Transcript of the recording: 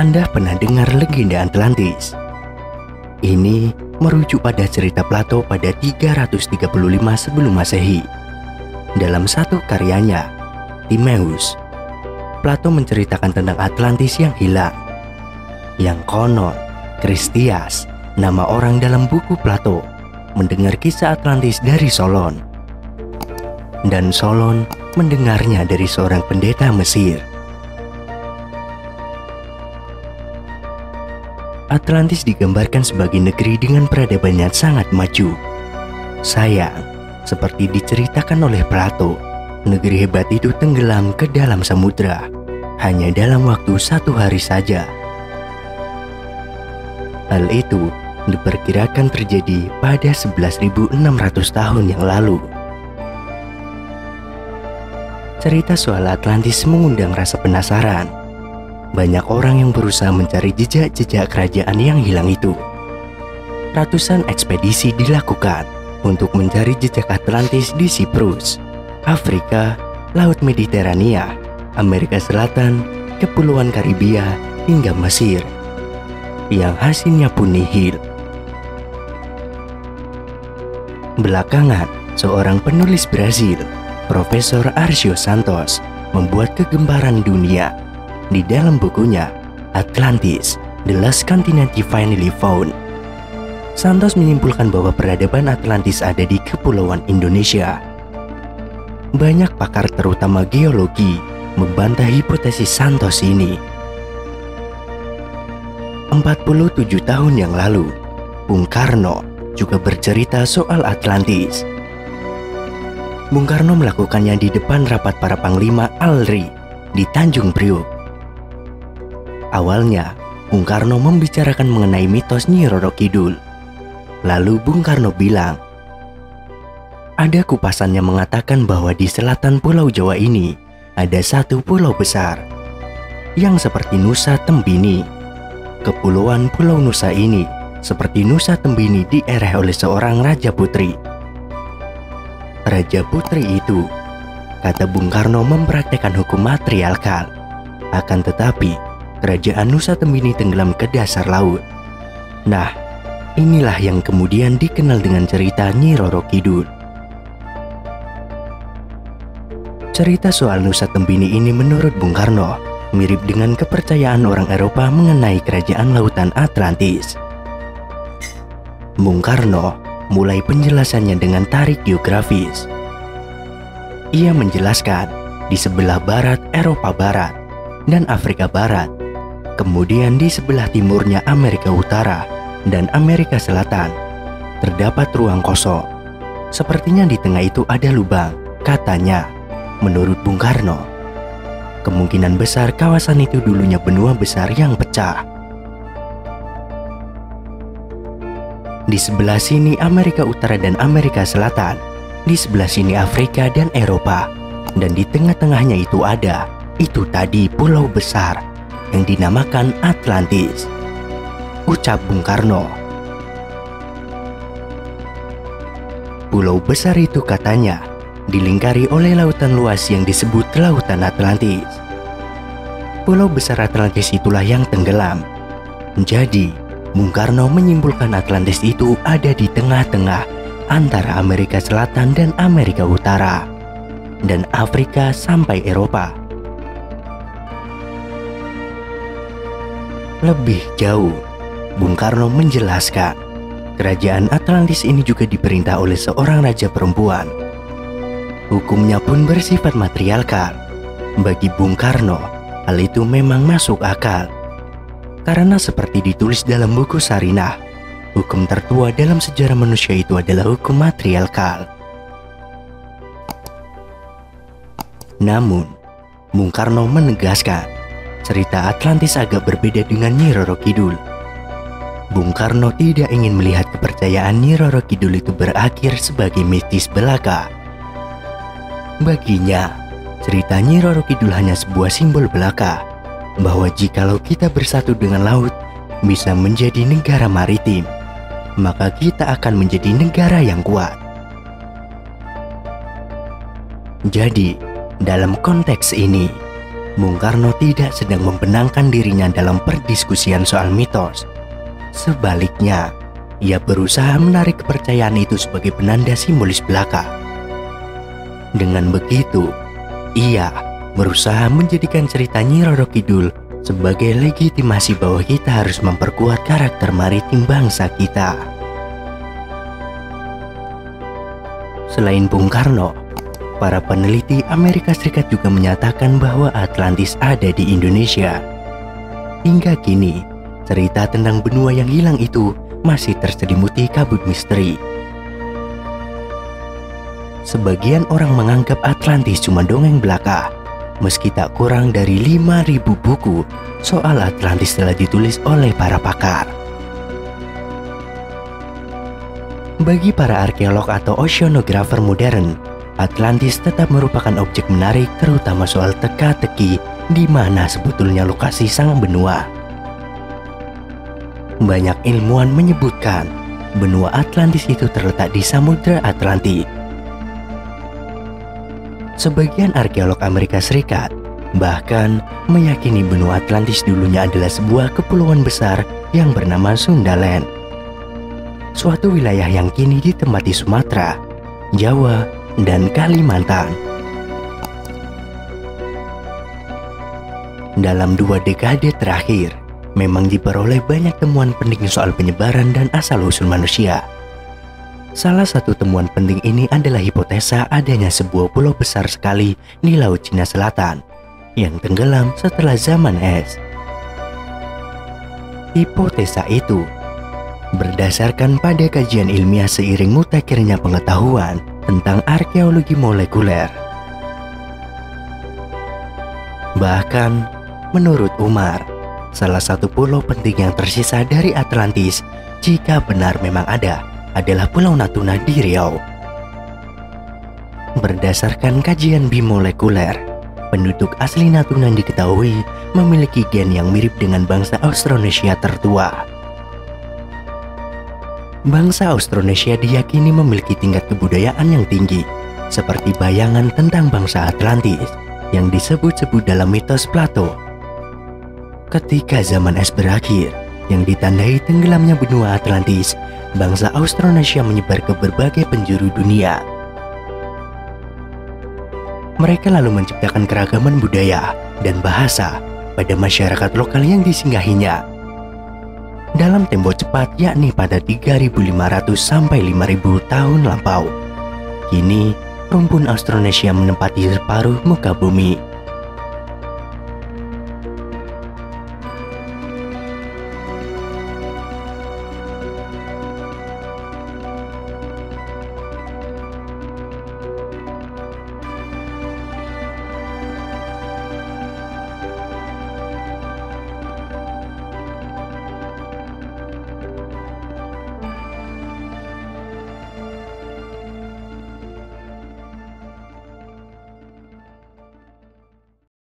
Anda pernah dengar legenda Atlantis? Ini merujuk pada cerita Plato pada 335 sebelum Masehi. Dalam satu karyanya, Timaeus, Plato menceritakan tentang Atlantis yang hilang. Yang konon, Kristias, nama orang dalam buku Plato, mendengar kisah Atlantis dari Solon. Dan Solon mendengarnya dari seorang pendeta Mesir. Atlantis digambarkan sebagai negeri dengan peradaban yang sangat maju. Sayang, seperti diceritakan oleh Plato, negeri hebat itu tenggelam ke dalam samudra hanya dalam waktu 1 hari saja. Hal itu diperkirakan terjadi pada 11.600 tahun yang lalu. Cerita soal Atlantis mengundang rasa penasaran. Banyak orang yang berusaha mencari jejak-jejak kerajaan yang hilang itu. Ratusan ekspedisi dilakukan untuk mencari jejak Atlantis di Siprus, Afrika, Laut Mediterania, Amerika Selatan, Kepulauan Karibia, hingga Mesir. Yang hasilnya pun nihil. Belakangan, seorang penulis Brazil, Profesor Arcio Santos, membuat kegemparan dunia. Di dalam bukunya, Atlantis, The Last Continent Finally Found. Santos menyimpulkan bahwa peradaban Atlantis ada di Kepulauan Indonesia. Banyak pakar terutama geologi membantah hipotesis Santos ini. 47 tahun yang lalu, Bung Karno juga bercerita soal Atlantis. Bung Karno melakukannya di depan rapat para panglima ALRI di Tanjung Priok. Awalnya, Bung Karno membicarakan mengenai mitos Nyi Roro Kidul. Lalu Bung Karno bilang, ada kupasan yang mengatakan bahwa di selatan Pulau Jawa ini ada satu pulau besar yang seperti Nusa Tembini. Kepulauan Pulau Nusa ini seperti Nusa Tembini diereh oleh seorang Raja Putri. Raja Putri itu, kata Bung Karno, mempraktekkan hukum matriarkal. Akan tetapi, kerajaan Nusa Tembini tenggelam ke dasar laut. Nah, inilah yang kemudian dikenal dengan cerita Nyi Roro Kidul. Cerita soal Nusa Tembini ini menurut Bung Karno mirip dengan kepercayaan orang Eropa mengenai kerajaan lautan Atlantis. Bung Karno mulai penjelasannya dengan tarik geografis. Ia menjelaskan di sebelah barat Eropa Barat dan Afrika Barat, kemudian di sebelah timurnya Amerika Utara dan Amerika Selatan terdapat ruang kosong. Sepertinya di tengah itu ada lubang, katanya. Menurut Bung Karno, kemungkinan besar kawasan itu dulunya benua besar yang pecah. Di sebelah sini Amerika Utara dan Amerika Selatan, di sebelah sini Afrika dan Eropa, dan di tengah-tengahnya itu tadi pulau besar yang dinamakan Atlantis, ucap Bung Karno. Pulau besar itu katanya dilingkari oleh lautan luas yang disebut Lautan Atlantis. Pulau besar Atlantis itulah yang tenggelam. Jadi, Bung Karno menyimpulkan Atlantis itu ada di tengah-tengah antara Amerika Selatan dan Amerika Utara, dan Afrika sampai Eropa. Lebih jauh, Bung Karno menjelaskan, kerajaan Atlantis ini juga diperintah oleh seorang raja perempuan. Hukumnya pun bersifat matriarkal. Bagi Bung Karno, hal itu memang masuk akal. Karena seperti ditulis dalam buku Sarinah, hukum tertua dalam sejarah manusia itu adalah hukum matriarkal. Namun, Bung Karno menegaskan, cerita Atlantis agak berbeda dengan Nyi Roro Kidul. Bung Karno tidak ingin melihat kepercayaan Nyi Roro Kidul itu berakhir sebagai mistis belaka. Baginya, cerita Nyi Roro Kidul hanya sebuah simbol belaka, bahwa jikalau kita bersatu dengan laut, bisa menjadi negara maritim, maka kita akan menjadi negara yang kuat. Jadi, dalam konteks ini, Bung Karno tidak sedang membenangkan dirinya dalam perdiskusian soal mitos. Sebaliknya, ia berusaha menarik kepercayaan itu sebagai penanda simbolis belaka. Dengan begitu, ia berusaha menjadikan cerita Nyi Roro Kidul sebagai legitimasi bahwa kita harus memperkuat karakter maritim bangsa kita. Selain Bung Karno, para peneliti Amerika Serikat juga menyatakan bahwa Atlantis ada di Indonesia. Hingga kini, cerita tentang benua yang hilang itu masih terselimuti kabut misteri. Sebagian orang menganggap Atlantis cuma dongeng belaka, meski tak kurang dari 5.000 buku soal Atlantis telah ditulis oleh para pakar. Bagi para arkeolog atau oceanographer modern, Atlantis tetap merupakan objek menarik, terutama soal teka-teki di mana sebetulnya lokasi sang benua. Banyak ilmuwan menyebutkan benua Atlantis itu terletak di Samudra Atlantik. Sebagian arkeolog Amerika Serikat bahkan meyakini benua Atlantis dulunya adalah sebuah kepulauan besar yang bernama Sundaland, suatu wilayah yang kini ditempati Sumatera, Jawa, dan Kalimantan. Dalam 2 dekade terakhir, memang diperoleh banyak temuan penting soal penyebaran dan asal-usul manusia. Salah satu temuan penting ini adalah hipotesa adanya sebuah pulau besar sekali di Laut Cina Selatan yang tenggelam setelah zaman es. Hipotesa itu berdasarkan pada kajian ilmiah seiring mutakhirnya pengetahuan tentang arkeologi molekuler. Bahkan, menurut Umar, salah satu pulau penting yang tersisa dari Atlantis, jika benar memang ada, adalah Pulau Natuna di Riau. Berdasarkan kajian bimolekuler, penduduk asli Natuna diketahui memiliki gen yang mirip dengan bangsa Austronesia tertua. Bangsa Austronesia diyakini memiliki tingkat kebudayaan yang tinggi, seperti bayangan tentang bangsa Atlantis yang disebut-sebut dalam mitos Plato. Ketika zaman es berakhir, yang ditandai tenggelamnya benua Atlantis, bangsa Austronesia menyebar ke berbagai penjuru dunia. Mereka lalu menciptakan keragaman budaya dan bahasa pada masyarakat lokal yang disinggahinya. Dalam tempo cepat, yakni pada 3.500 sampai 5.000 tahun lampau, kini rumpun Austronesia menempati separuh muka bumi.